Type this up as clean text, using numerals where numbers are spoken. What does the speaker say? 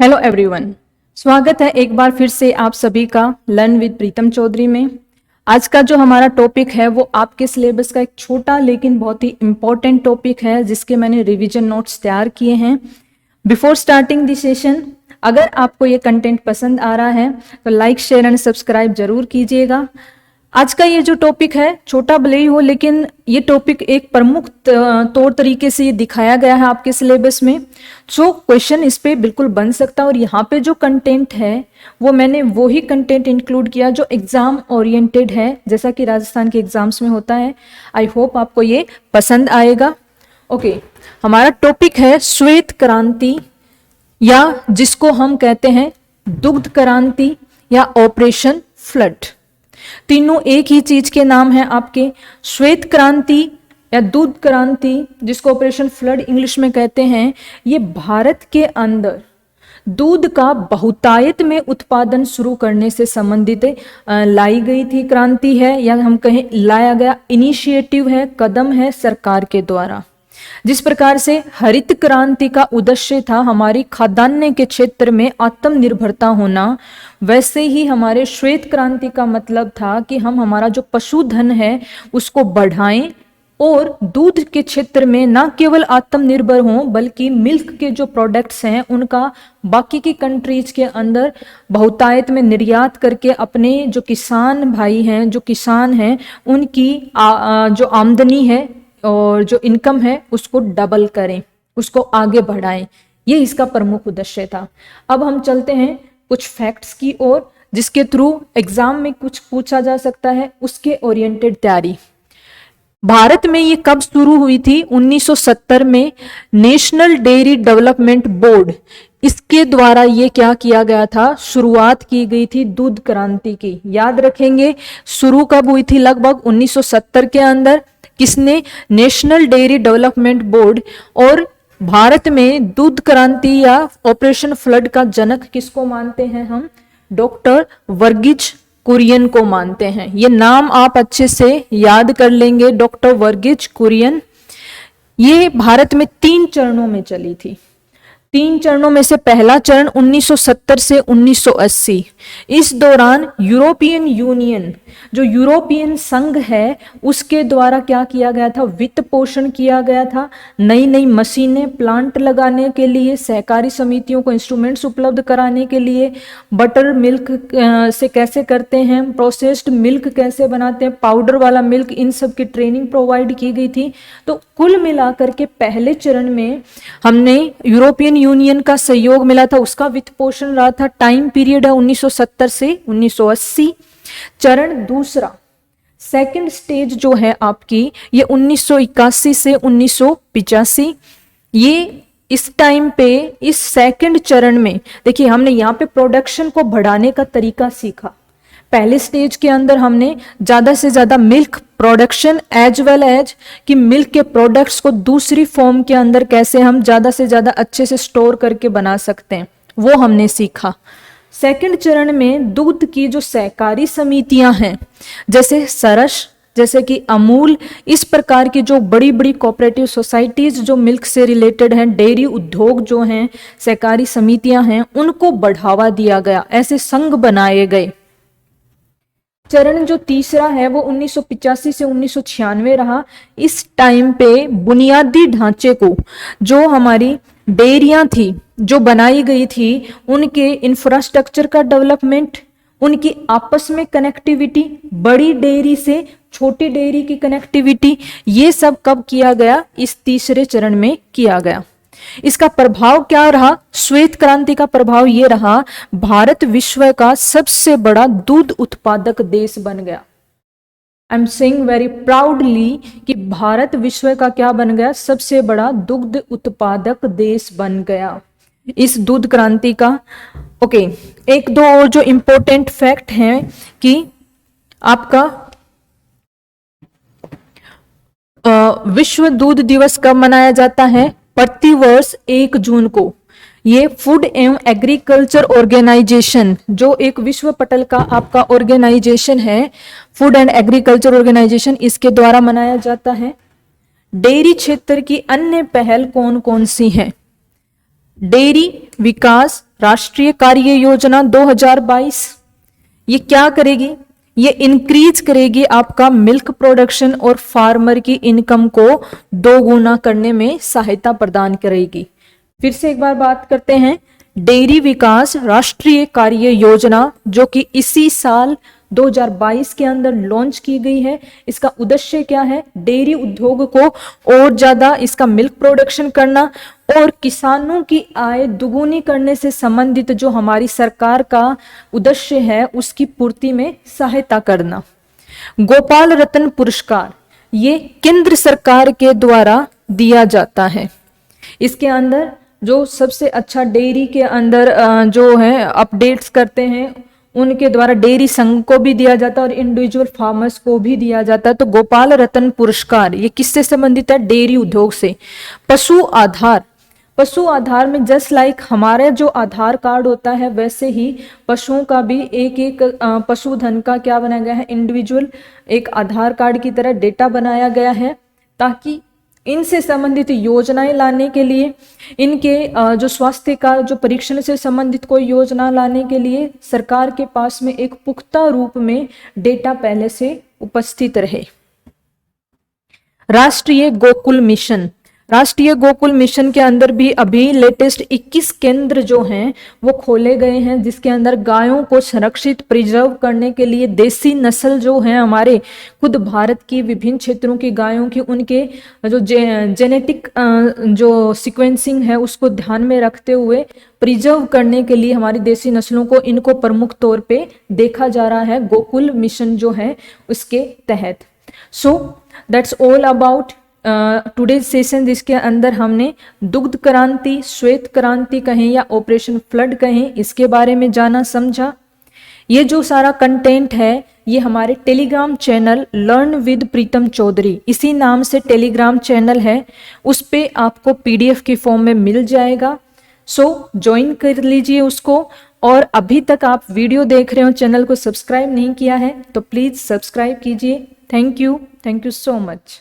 Hello everyone, स्वागत है एक बार फिर से आप सभी का लर्न विद प्रीतम चौधरी में। आज का जो हमारा टॉपिक है वो आपके सिलेबस का एक छोटा लेकिन बहुत ही इम्पोर्टेंट टॉपिक है जिसके मैंने रिवीजन नोट्स तैयार किए हैं। बिफोर स्टार्टिंग द सेशन, अगर आपको ये कंटेंट पसंद आ रहा है तो लाइक शेयर एंड सब्सक्राइब जरूर कीजिएगा। आज का ये जो टॉपिक है छोटा भले ही हो, लेकिन ये टॉपिक एक प्रमुख तौर तरीके से ये दिखाया गया है आपके सिलेबस में, सो क्वेश्चन इस पे बिल्कुल बन सकता है। और यहाँ पे जो कंटेंट है वो मैंने वो ही कंटेंट इंक्लूड किया जो एग्जाम ओरिएंटेड है, जैसा कि राजस्थान के एग्जाम्स में होता है। आई होप आपको ये पसंद आएगा। ओके, हमारा टॉपिक है श्वेत क्रांति, या जिसको हम कहते हैं दुग्ध क्रांति या ऑपरेशन फ्लड। तीनों एक ही चीज के नाम हैं आपके। श्वेत क्रांति या दूध क्रांति, जिसको ऑपरेशन फ्लड इंग्लिश में कहते हैं, ये भारत के अंदर दूध का बहुतायत में उत्पादन शुरू करने से संबंधित लाई गई थी क्रांति है, या हम कहें लाया गया इनिशिएटिव है, कदम है सरकार के द्वारा। जिस प्रकार से हरित क्रांति का उद्देश्य था हमारी खाद्यान्न के क्षेत्र में आत्मनिर्भरता होना, वैसे ही हमारे श्वेत क्रांति का मतलब था कि हम हमारा जो पशुधन है उसको बढ़ाएं और दूध के क्षेत्र में न केवल आत्मनिर्भर हों बल्कि मिल्क के जो प्रोडक्ट्स हैं उनका बाकी की कंट्रीज के अंदर बहुतायत में निर्यात करके अपने जो किसान भाई हैं, जो किसान हैं, उनकी जो आमदनी है और जो इनकम है उसको डबल करें, उसको आगे बढ़ाएं। ये इसका प्रमुख उद्देश्य था। अब हम चलते हैं कुछ फैक्ट्स की ओर, जिसके थ्रू एग्जाम में कुछ पूछा जा सकता है, उसके ओरिएंटेड तैयारी। भारत में ये कब शुरू हुई थी? 1970 में नेशनल डेयरी डेवलपमेंट बोर्ड, इसके द्वारा ये क्या किया गया था, शुरुआत की गई थी दूध क्रांति की। याद रखेंगे शुरू कब हुई थी? लगभग 1970 के अंदर। किसने? National dairy development board. और भारत में दूध क्रांति या ऑपरेशन फ्लड का जनक किसको मानते हैं हम? डॉक्टर वर्गीज कुरियन को मानते हैं। ये नाम आप अच्छे से याद कर लेंगे, डॉक्टर वर्गीज कुरियन। ये भारत में 3 चरणों में चली थी। 3 चरणों में से पहला चरण 1970 से 1980। इस दौरान यूरोपियन यूनियन, जो यूरोपियन संघ है, उसके द्वारा क्या किया गया था? वित्त पोषण किया गया था। नई नई मशीनें, प्लांट लगाने के लिए, सहकारी समितियों को इंस्ट्रूमेंट्स उपलब्ध कराने के लिए, बटर मिल्क से कैसे करते हैं, प्रोसेस्ड मिल्क कैसे बनाते हैं, पाउडर वाला मिल्क, इन सब की ट्रेनिंग प्रोवाइड की गई थी। तो कुल मिलाकर के पहले चरण में हमने यूरोपियन यूनियन का सहयोग मिला था, उसका वित्त पोषण रहा था। टाइम पीरियड है 1970 से 1980। चरण दूसरा, सेकंड स्टेज जो है आपकी, ये 1981 से 1985। ये इस टाइम पे, इस सेकंड चरण में देखिए हमने यहाँ पे प्रोडक्शन को बढ़ाने का तरीका सीखा। पहले स्टेज के अंदर हमने ज्यादा से ज्यादा milk production as well as कि मिल्क के प्रोडक्ट्स को दूसरी फॉर्म के अंदर कैसे हम ज्यादा से ज्यादा अच्छे से स्टोर करके बना सकते हैं, वो हमने सीखा। सेकंड चरण में दूध की जो सहकारी समितियां हैं, जैसे सरस, जैसे कि अमूल, इस प्रकार की जो बड़ी बड़ी कोऑपरेटिव सोसाइटीज जो मिल्क से रिलेटेड हैं, डेयरी उद्योग जो हैं, सहकारी समितियां हैं, उनको बढ़ावा दिया गया, ऐसे संघ बनाए गए। चरण जो तीसरा है वो 1985 से 1996 रहा। इस टाइम पे बुनियादी ढांचे को, जो हमारी डेयरियां थी जो बनाई गई थी, उनके इंफ्रास्ट्रक्चर का डेवलपमेंट, उनकी आपस में कनेक्टिविटी, बड़ी डेयरी से छोटी डेयरी की कनेक्टिविटी, ये सब कब किया गया? इस तीसरे चरण में किया गया। इसका प्रभाव क्या रहा? श्वेत क्रांति का प्रभाव ये रहा, भारत विश्व का सबसे बड़ा दूध उत्पादक देश बन गया। I am saying very proudly कि भारत विश्व का क्या बन गया? सबसे बड़ा दुग्ध उत्पादक देश बन गया इस दूध क्रांति का। ओके, एक दो और जो इंपॉर्टेंट फैक्ट हैं कि आपका विश्व दूध दिवस कब मनाया जाता है? प्रतिवर्ष 1 जून को। ये फूड एवं एग्रीकल्चर ऑर्गेनाइजेशन, जो एक विश्व पटल का आपका ऑर्गेनाइजेशन है, फूड एंड एग्रीकल्चर ऑर्गेनाइजेशन, इसके द्वारा मनाया जाता है। डेयरी क्षेत्र की अन्य पहल कौन कौन सी हैं? डेयरी विकास राष्ट्रीय कार्य योजना 2022, ये क्या करेगी? ये इंक्रीज करेगी आपका मिल्क प्रोडक्शन और फार्मर की इनकम को 2 गुना करने में सहायता प्रदान करेगी। फिर से एक बार बात करते हैं, डेयरी विकास राष्ट्रीय कार्य योजना जो कि इसी साल 2022 के अंदर लॉन्च की गई है। इसका उद्देश्य क्या है? डेयरी उद्योग को और ज्यादा इसका मिल्क प्रोडक्शन करना और किसानों की आय दुगुनी करने से संबंधित जो हमारी सरकार का उद्देश्य है उसकी पूर्ति में सहायता करना। गोपाल रत्न पुरस्कार ये केंद्र सरकार के द्वारा दिया जाता है। इसके अंदर जो सबसे अच्छा डेयरी के अंदर जो है अपडेट्स करते हैं उनके द्वारा डेयरी संघ को भी दिया जाता है और इंडिविजुअल फार्मर्स को भी दिया जाता है। तो गोपाल रत्न पुरस्कार ये किससे संबंधित है? डेयरी उद्योग से। पशु आधार में जस्ट लाइक हमारे जो आधार कार्ड होता है वैसे ही पशुओं का भी एक एक पशुधन का क्या बनाया गया है? इंडिविजुअल एक आधार कार्ड की तरह डेटा बनाया गया है, ताकि इनसे संबंधित योजनाएं लाने के लिए, इनके जो स्वास्थ्य का जो परीक्षण से संबंधित कोई योजना लाने के लिए सरकार के पास में एक पुख्ता रूप में डेटा पहले से उपस्थित रहे। राष्ट्रीय गोकुल मिशन के अंदर भी अभी लेटेस्ट 21 केंद्र जो हैं वो खोले गए हैं, जिसके अंदर गायों को संरक्षित प्रिजर्व करने के लिए देसी नस्ल जो है हमारे खुद भारत की विभिन्न क्षेत्रों की गायों की उनके जो जेनेटिक जो सीक्वेंसिंग है उसको ध्यान में रखते हुए प्रिजर्व करने के लिए हमारी देसी नस्लों को इनको प्रमुख तौर पे देखा जा रहा है गोकुल मिशन जो है उसके तहत। So that's all about today session, जिसके अंदर हमने दुग्ध क्रांति, श्वेत क्रांति कहें या ऑपरेशन फ्लड कहें, इसके बारे में जाना समझा। ये जो सारा कंटेंट है ये हमारे टेलीग्राम चैनल लर्न विद प्रीतम चौधरी, इसी नाम से टेलीग्राम चैनल है, उस पे आपको पीडीएफ के फॉर्म में मिल जाएगा। सो ज्वाइन कर लीजिए उसको। और अभी तक आप वीडियो देख रहे हो, चैनल को सब्सक्राइब नहीं किया है तो प्लीज सब्सक्राइब कीजिए। Thank you so much.